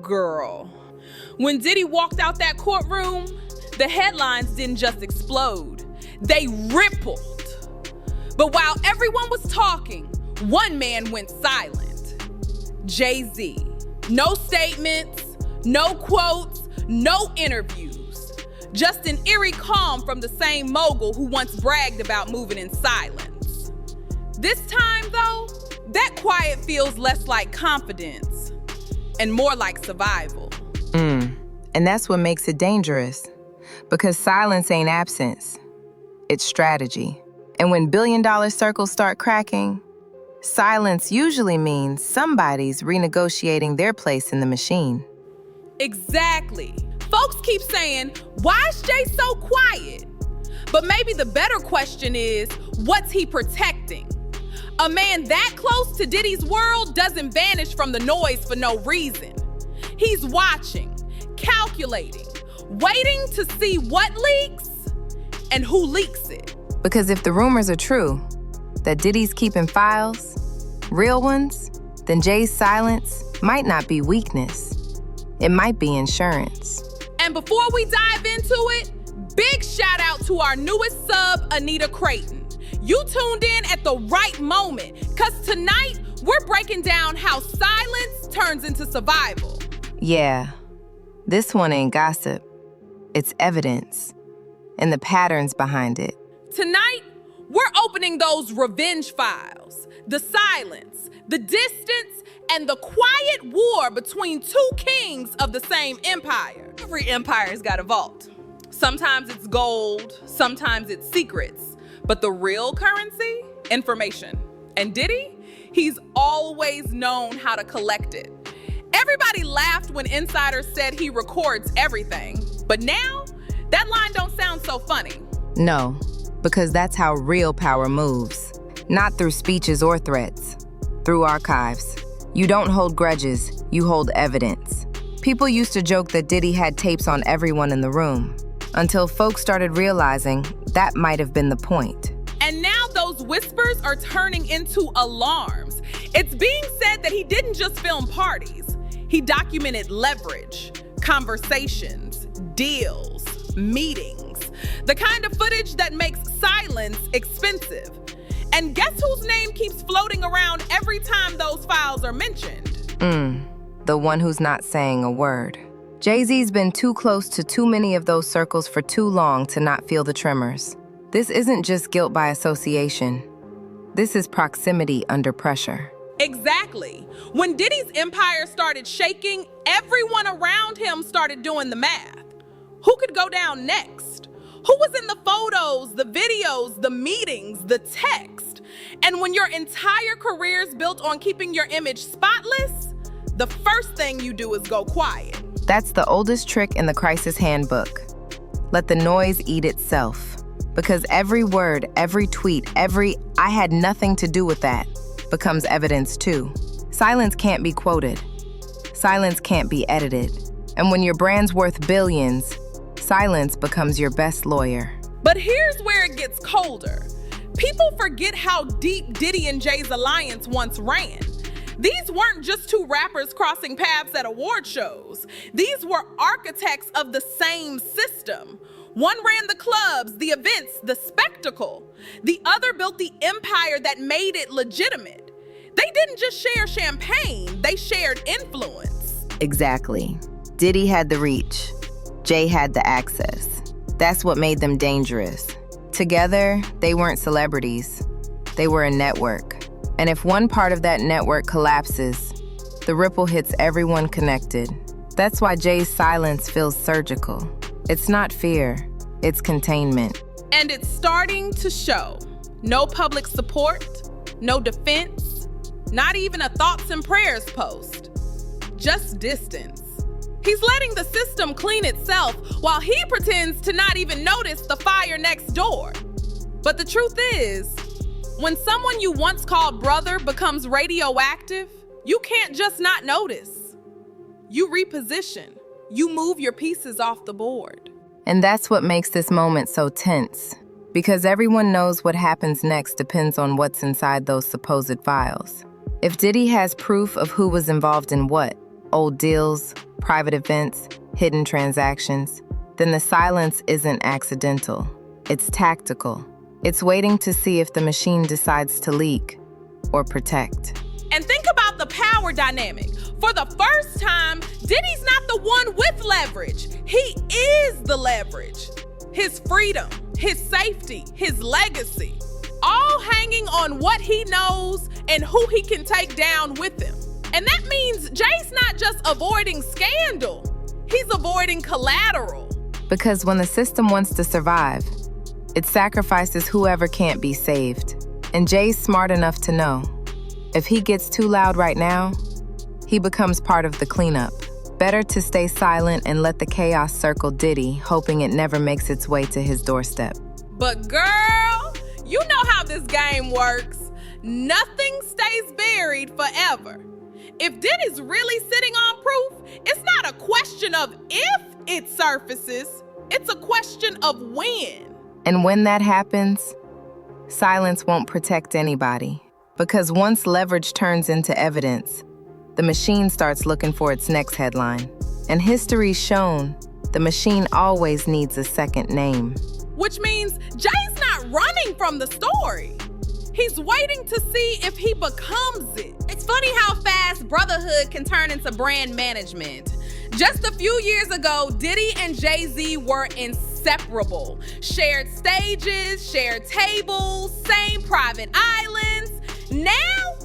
girl. When Diddy walked out that courtroom, the headlines didn't just explode, they rippled. But while everyone was talking, one man went silent. Jay-Z. No statements, no quotes, no interviews. Just an eerie calm from the same mogul who once bragged about moving in silence. This time, though, that quiet feels less like confidence and more like survival. And that's what makes it dangerous. Because silence ain't absence, it's strategy. And when billion-dollar circles start cracking, silence usually means somebody's renegotiating their place in the machine. Exactly. Folks keep saying, why is Jay so quiet? But maybe the better question is, what's he protecting? A man that close to Diddy's world doesn't vanish from the noise for no reason. He's watching, calculating, waiting to see what leaks and who leaks it. Because if the rumors are true, that Diddy's keeping files, real ones, then Jay's silence might not be weakness. It might be insurance. And before we dive into it, big shout out to our newest sub, Anita Creighton. You tuned in at the right moment, because tonight we're breaking down how silence turns into survival. Yeah, this one ain't gossip. It's evidence, and the patterns behind it. Tonight, we're opening those revenge files, the silence, the distance, and the quiet war between two kings of the same empire. Every empire's got a vault. Sometimes it's gold, sometimes it's secrets. But the real currency? Information. And Diddy? He's always known how to collect it. Everybody laughed when insiders said he records everything. But now, that line don't sound so funny. No, because that's how real power moves. Not through speeches or threats, through archives. You don't hold grudges, you hold evidence. People used to joke that Diddy had tapes on everyone in the room, until folks started realizing that might have been the point. And now those whispers are turning into alarms. It's being said that he didn't just film parties. He documented leverage, conversations, deals, meetings, the kind of footage that makes silence expensive. And guess whose name keeps floating around every time those files are mentioned? The one who's not saying a word. Jay-Z's been too close to too many of those circles for too long to not feel the tremors. This isn't just guilt by association. This is proximity under pressure. Exactly. When Diddy's empire started shaking, everyone around him started doing the math. Who could go down next? Who was in the photos, the videos, the meetings, the text? And when your entire career's built on keeping your image spotless, the first thing you do is go quiet. That's the oldest trick in the crisis handbook. Let the noise eat itself. Because every word, every tweet, every "I had nothing to do with that" becomes evidence too. Silence can't be quoted. Silence can't be edited. And when your brand's worth billions, silence becomes your best lawyer. But here's where it gets colder. People forget how deep Diddy and Jay's alliance once ran. These weren't just two rappers crossing paths at award shows. These were architects of the same system. One ran the clubs, the events, the spectacle. The other built the empire that made it legitimate. They didn't just share champagne, they shared influence. Exactly. Diddy had the reach. Jay had the access. That's what made them dangerous. Together, they weren't celebrities. They were a network. And if one part of that network collapses, the ripple hits everyone connected. That's why Jay's silence feels surgical. It's not fear, it's containment. And it's starting to show. No public support, no defense, not even a thoughts and prayers post. Just distance. He's letting the system clean itself while he pretends to not even notice the fire next door. But the truth is, when someone you once called brother becomes radioactive, you can't just not notice. You reposition. You move your pieces off the board. And that's what makes this moment so tense. Because everyone knows what happens next depends on what's inside those supposed files. If Diddy has proof of who was involved in what, old deals, private events, hidden transactions, then the silence isn't accidental. It's tactical. It's waiting to see if the machine decides to leak or protect. And think about the power dynamic. For the first time, Diddy's not the one with leverage. He is the leverage. His freedom, his safety, his legacy, all hanging on what he knows and who he can take down with him. And that means Jay's not just avoiding scandal, he's avoiding collateral. Because when the system wants to survive, it sacrifices whoever can't be saved. And Jay's smart enough to know, if he gets too loud right now, he becomes part of the cleanup. Better to stay silent and let the chaos circle Diddy, hoping it never makes its way to his doorstep. But girl, you know how this game works. Nothing stays buried forever. If Diddy's really sitting on proof, it's not a question of if it surfaces, it's a question of when. And when that happens, silence won't protect anybody. Because once leverage turns into evidence, the machine starts looking for its next headline. And history's shown the machine always needs a second name. Which means Jay's not running from the story. He's waiting to see if he becomes it. It's funny how fast brotherhood can turn into brand management. Just a few years ago, Diddy and Jay-Z were inseparable. Shared stages, shared tables, same private islands. Now,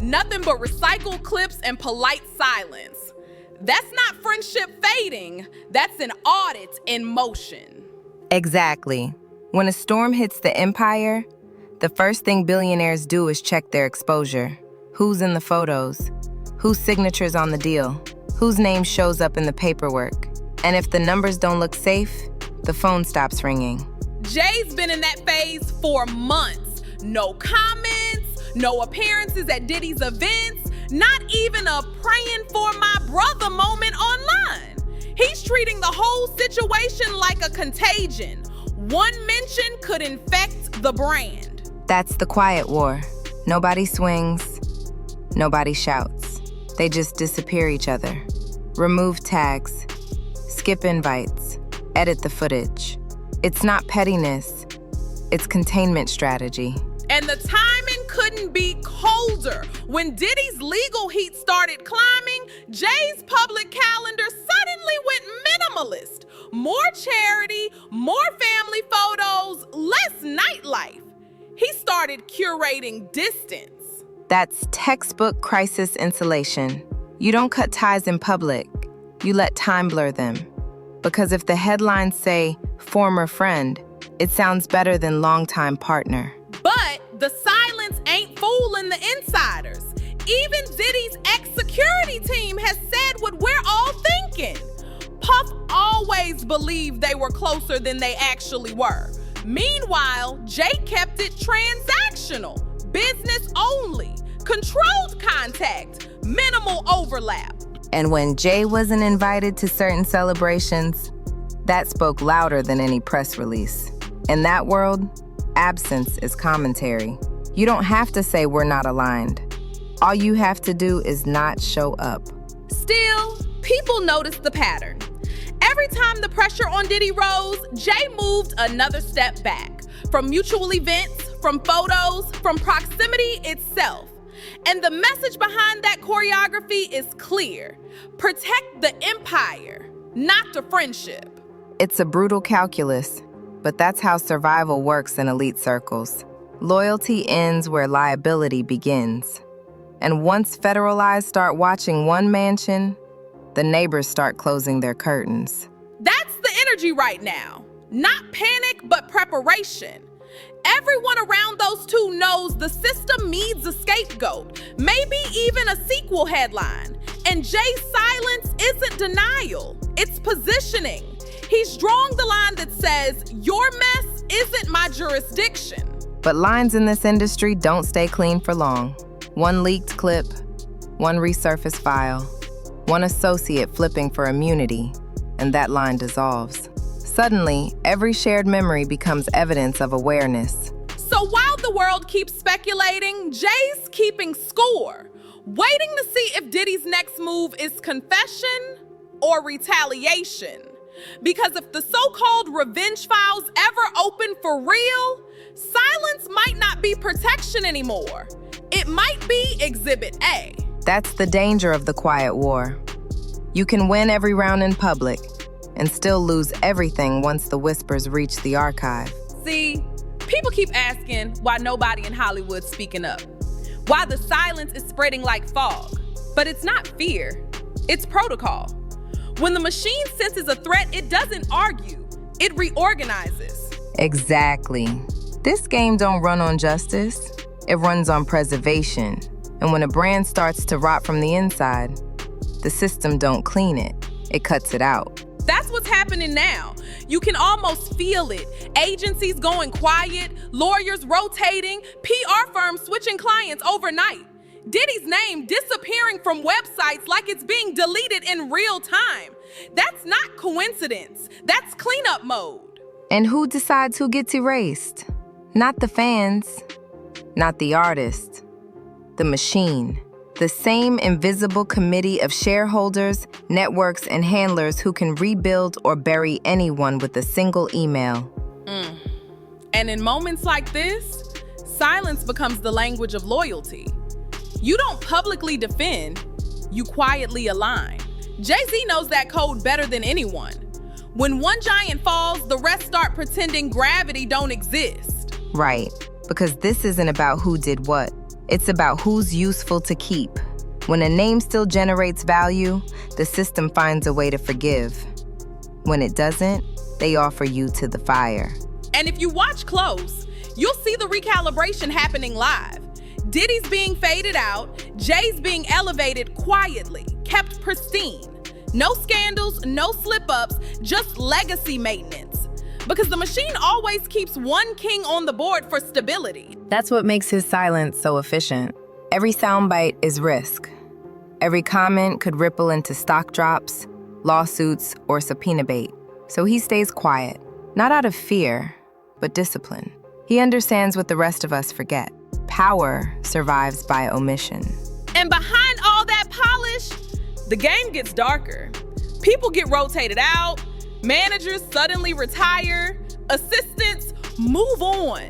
nothing but recycled clips and polite silence. That's not friendship fading, that's an audit in motion. Exactly. When a storm hits the empire, the first thing billionaires do is check their exposure. Who's in the photos? Whose signature's on the deal? Whose name shows up in the paperwork? And if the numbers don't look safe, the phone stops ringing. Jay's been in that phase for months. No comments, no appearances at Diddy's events, not even a praying for my brother moment online. He's treating the whole situation like a contagion. One mention could infect the brand. That's the quiet war. Nobody swings, nobody shouts. They just disappear each other. Remove tags, skip invites, edit the footage. It's not pettiness, it's containment strategy. And the timing couldn't be colder. When Diddy's legal heat started climbing, Jay's public calendar suddenly went minimalist. More charity, more family photos, less nightlife. He started curating distance. That's textbook crisis insulation. You don't cut ties in public, you let time blur them. Because if the headlines say former friend, it sounds better than longtime partner. But the silence ain't fooling the insiders. Even Diddy's ex-security team has said what we're all thinking. Puff always believed they were closer than they actually were. Meanwhile, Jay kept it transactional, business only, controlled contact, minimal overlap. And when Jay wasn't invited to certain celebrations, that spoke louder than any press release. In that world, absence is commentary. You don't have to say we're not aligned. All you have to do is not show up. Still, people noticed the pattern. Every time the pressure on Diddy rose, Jay moved another step back. From mutual events, from photos, from proximity itself. And the message behind that choreography is clear. Protect the empire, not the friendship. It's a brutal calculus, but that's how survival works in elite circles. Loyalty ends where liability begins. And once federal eyes start watching one mansion, the neighbors start closing their curtains. That's the energy right now. Not panic, but preparation. Everyone around those two knows the system needs a scapegoat, maybe even a sequel headline. And Jay's silence isn't denial, it's positioning. He's drawing the line that says, your mess isn't my jurisdiction. But lines in this industry don't stay clean for long. One leaked clip, one resurfaced file, one associate flipping for immunity, and that line dissolves. Suddenly, every shared memory becomes evidence of awareness. So while the world keeps speculating, Jay's keeping score. waiting to see if Diddy's next move is confession or retaliation. Because if the so-called revenge files ever open for real, silence might not be protection anymore. It might be Exhibit A. That's the danger of the quiet war. You can win every round in public and still lose everything once the whispers reach the archive. See, people keep asking why nobody in Hollywood's speaking up, why the silence is spreading like fog. But it's not fear, it's protocol. When the machine senses a threat, it doesn't argue, it reorganizes. Exactly. This game don't run on justice, it runs on preservation. And when a brand starts to rot from the inside, the system don't clean it, it cuts it out. That's what's happening now. You can almost feel it. Agencies going quiet, lawyers rotating, PR firms switching clients overnight. Diddy's name disappearing from websites like it's being deleted in real time. That's not coincidence. That's cleanup mode. And who decides who gets erased? Not the fans, not the artist, the machine. The same invisible committee of shareholders, networks, and handlers who can rebuild or bury anyone with a single email. And in moments like this, silence becomes the language of loyalty. You don't publicly defend, you quietly align. Jay-Z knows that code better than anyone. When one giant falls, the rest start pretending gravity don't exist. Right, because this isn't about who did what. It's about who's useful to keep. When a name still generates value, the system finds a way to forgive. When it doesn't, they offer you to the fire. And if you watch close, you'll see the recalibration happening live. Diddy's being faded out, Jay's being elevated quietly, kept pristine. No scandals, no slip-ups, just legacy maintenance. Because the machine always keeps one king on the board for stability. That's what makes his silence so efficient. Every soundbite is risk. Every comment could ripple into stock drops, lawsuits, or subpoena bait. So he stays quiet, not out of fear, but discipline. He understands what the rest of us forget. Power survives by omission. And behind all that polish, the game gets darker. People get rotated out, managers suddenly retire, assistants move on.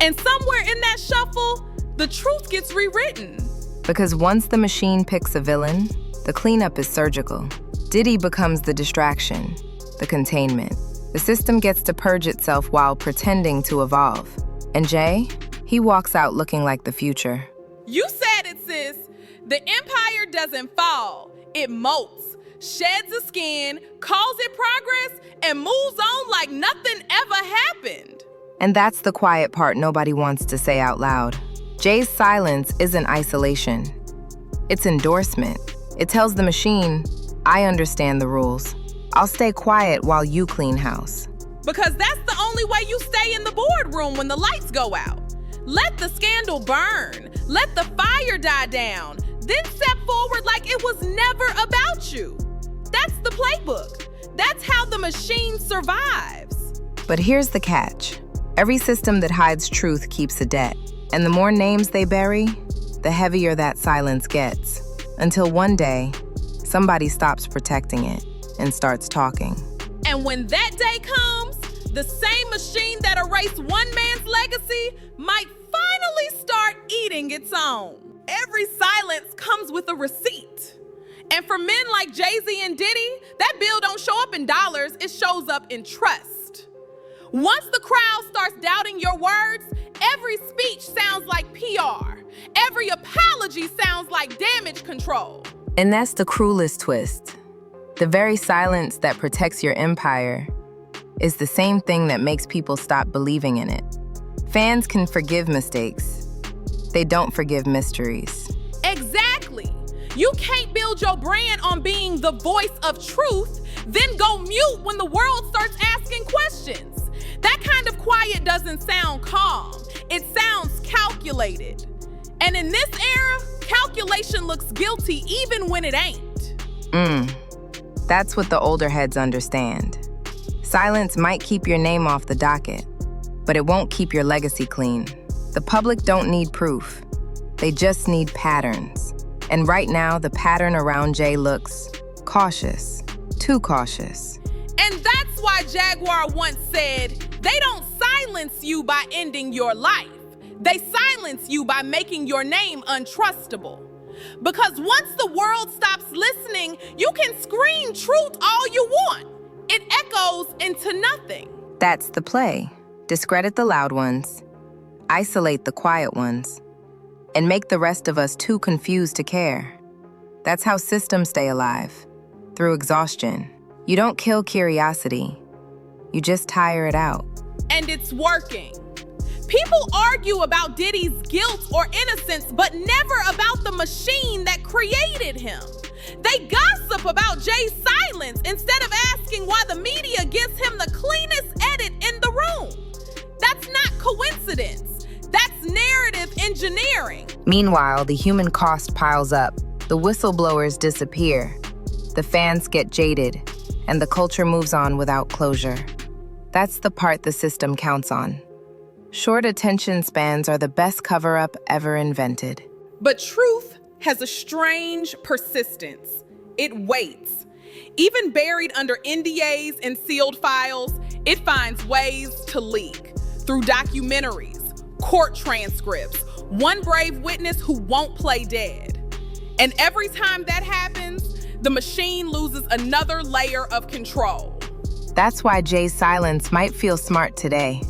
And somewhere in that shuffle, the truth gets rewritten. Because once the machine picks a villain, the cleanup is surgical. Diddy becomes the distraction, the containment. The system gets to purge itself while pretending to evolve. And Jay, he walks out looking like the future. You said it, sis. The empire doesn't fall, it molts, sheds the skin, calls it progress, and moves on like nothing ever happened. And that's the quiet part nobody wants to say out loud. Jay's silence isn't isolation. It's endorsement. It tells the machine, I understand the rules. I'll stay quiet while you clean house. Because that's the only way you stay in the boardroom when the lights go out. Let the scandal burn. Let the fire die down. Then step forward like it was never about you. That's the playbook. That's how the machine survives. But here's the catch. Every system that hides truth keeps a debt. And the more names they bury, the heavier that silence gets. Until one day, somebody stops protecting it and starts talking. And when that day comes, the same machine that erased one man's legacy might finally start eating its own. Every silence comes with a receipt. And for men like Jay-Z and Diddy, that bill don't show up in dollars, it shows up in trust. Once the crowd starts doubting your words, every speech sounds like PR. Every apology sounds like damage control. And that's the cruelest twist. The very silence that protects your empire is the same thing that makes people stop believing in it. Fans can forgive mistakes. They don't forgive mysteries. Exactly. You can't build your brand on being the voice of truth, then go mute when the world starts asking questions. That kind of quiet doesn't sound calm. It sounds calculated. And in this era, calculation looks guilty even when it ain't. That's what the older heads understand. Silence might keep your name off the docket, but it won't keep your legacy clean. The public don't need proof. They just need patterns. And right now, the pattern around Jay looks cautious, too cautious. And that's why Jaguar once said, they don't silence you by ending your life. They silence you by making your name untrustable. Because once the world stops listening, you can scream truth all you want. It echoes into nothing. That's the play. Discredit the loud ones, isolate the quiet ones, and make the rest of us too confused to care. That's how systems stay alive, through exhaustion. You don't kill curiosity, you just tire it out. And it's working. People argue about Diddy's guilt or innocence, but never about the machine that created him. They gossip about Jay's silence instead of asking why the media gives him the cleanest edit in the room. That's not coincidence. That's narrative engineering. Meanwhile, the human cost piles up. The whistleblowers disappear. The fans get jaded, and the culture moves on without closure. That's the part the system counts on. Short attention spans are the best cover-up ever invented. But truth has a strange persistence. It waits. Even buried under NDAs and sealed files, it finds ways to leak. Through documentaries, court transcripts, one brave witness who won't play dead. And every time that happens, the machine loses another layer of control. That's why Jay's silence might feel smart today,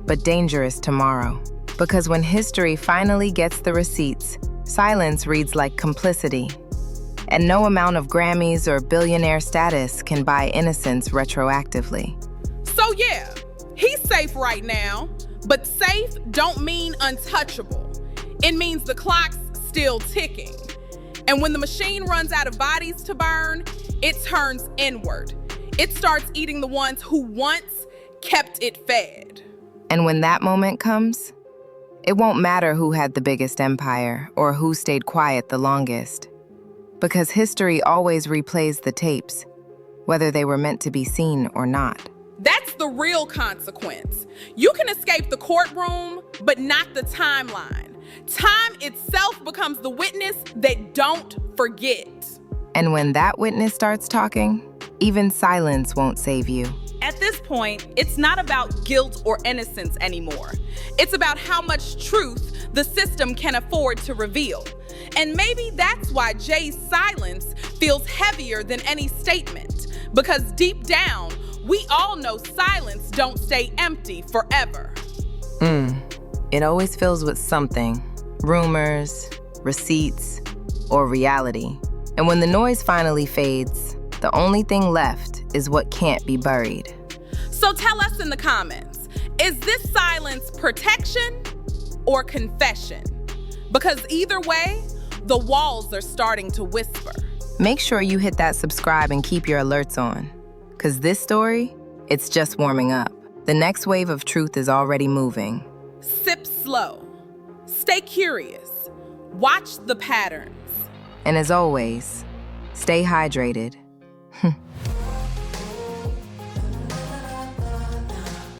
but dangerous tomorrow. Because when history finally gets the receipts, silence reads like complicity. And no amount of Grammys or billionaire status can buy innocence retroactively. So yeah, he's safe right now, but safe don't mean untouchable. It means the clock's still ticking. And when the machine runs out of bodies to burn, it turns inward. It starts eating the ones who once kept it fed. And when that moment comes, it won't matter who had the biggest empire or who stayed quiet the longest. Because history always replays the tapes, whether they were meant to be seen or not. That's the real consequence. You can escape the courtroom, but not the timeline. Time itself becomes the witness that don't forget. And when that witness starts talking, even silence won't save you. At this point, it's not about guilt or innocence anymore. It's about how much truth the system can afford to reveal. And maybe that's why Jay's silence feels heavier than any statement. Because deep down, we all know silence don't stay empty forever. It always fills with something. Rumors, receipts, or reality. And when the noise finally fades, the only thing left is what can't be buried. So tell us in the comments, is this silence protection or confession? Because either way, the walls are starting to whisper. Make sure you hit that subscribe and keep your alerts on. Because this story, it's just warming up. The next wave of truth is already moving. Sip slow. Stay curious. Watch the patterns. And as always, stay hydrated.